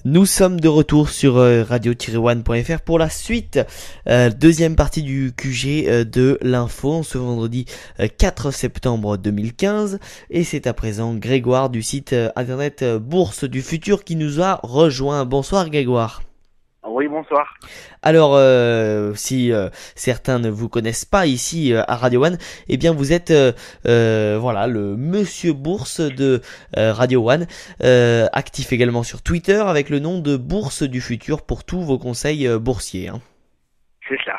Nous sommes de retour sur radio-one.fr pour la suite, deuxième partie du QG de l'info, ce vendredi 4 septembre 2015. Et c'est à présent Grégoire du site internet Bourse du Futur qui nous a rejoint. Bonsoir Grégoire. Oui, bonsoir. Alors, si certains ne vous connaissent pas ici à Radio One, eh bien vous êtes voilà le Monsieur Bourse de Radio One, actif également sur Twitter avec le nom de Bourse du Futur pour tous vos conseils boursiers. C'est cela.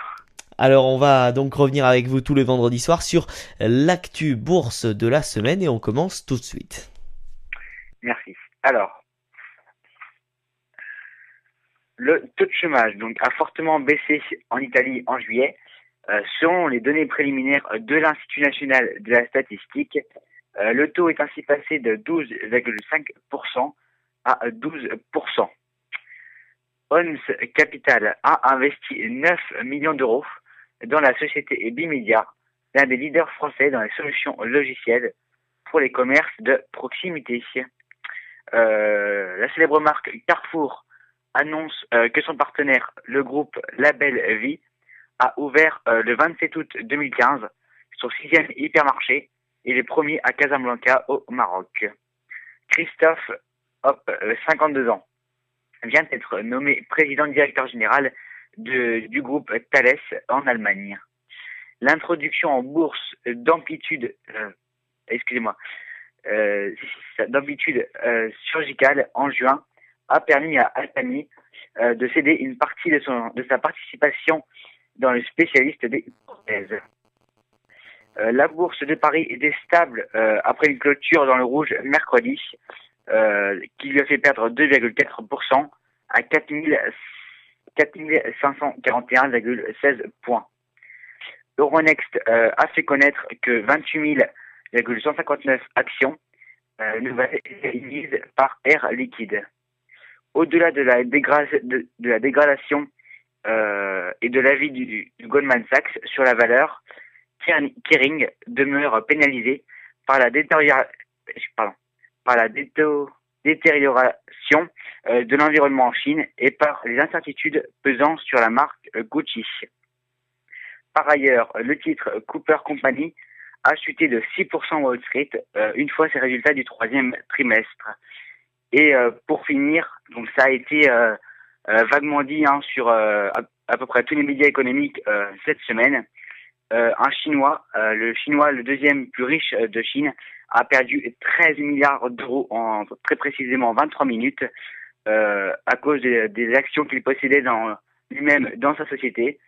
Alors on va donc revenir avec vous tous les vendredis soirs sur l'actu bourse de la semaine et on commence tout de suite. Merci. Alors, le taux de chômage a fortement baissé en Italie en juillet. Selon les données préliminaires de l'Institut national de la statistique, le taux est ainsi passé de 12,5% à 12%. Ons Capital a investi 9 millions d'euros dans la société Bimedia, l'un des leaders français dans les solutions logicielles pour les commerces de proximité. La célèbre marque Carrefour annonce que son partenaire, le groupe Label Vie, a ouvert le 27 août 2015 son 6e hypermarché et le premier à Casablanca au Maroc. Christophe, 52 ans, vient d'être nommé président directeur général du groupe Thales en Allemagne. L'introduction en bourse d'amplitude chirurgicale en juin a permis à Altani de céder une partie de sa participation dans le spécialiste des prothèses. La bourse de Paris était stable après une clôture dans le rouge mercredi qui lui a fait perdre 2,4% à 4541,16 points. Euronext a fait connaître que 28 159 actions ne valaient été émises par Air Liquide. Au-delà de la dégradation et de l'avis du Goldman Sachs sur la valeur, Kering demeure pénalisé par la détérioration de l'environnement en Chine et par les incertitudes pesant sur la marque Gucci. Par ailleurs, le titre Cooper Company a chuté de 6% Wall Street une fois ses résultats du troisième trimestre. Et pour finir, donc ça a été vaguement dit sur à peu près tous les médias économiques cette semaine. Un Chinois, le deuxième plus riche de Chine, a perdu 13 milliards d'euros en très précisément 23 minutes à cause des actions qu'il possédait lui-même dans sa société,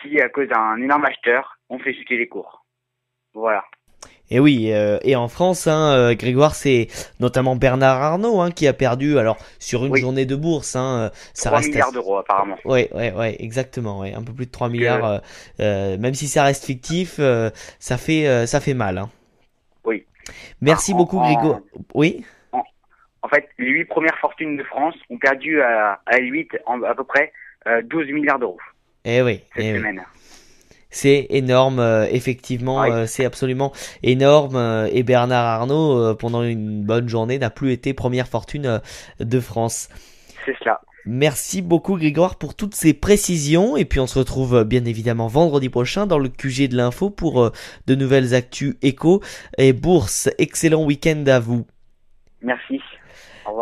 qui, à cause d'un énorme acheteur, ont fait chuter les cours. Voilà. Et oui, et en France, Grégoire, c'est notamment Bernard Arnault qui a perdu, alors sur une journée de bourse, ça 3 reste milliards d'euros apparemment. Ouais, exactement, un peu plus de 3 milliards. Même si ça reste fictif, ça fait mal. Oui. Merci beaucoup, Grégoire. Oui. En fait, les 8 premières fortunes de France ont perdu à 8 à peu près 12 milliards d'euros. Cette semaine. C'est énorme, effectivement, c'est absolument énorme. Et Bernard Arnault, pendant une bonne journée, n'a plus été première fortune de France. C'est cela. Merci beaucoup Grégoire pour toutes ces précisions. Et puis on se retrouve bien évidemment vendredi prochain dans le QG de l'info pour de nouvelles actus éco et bourse. Excellent week-end à vous. Merci. Au revoir.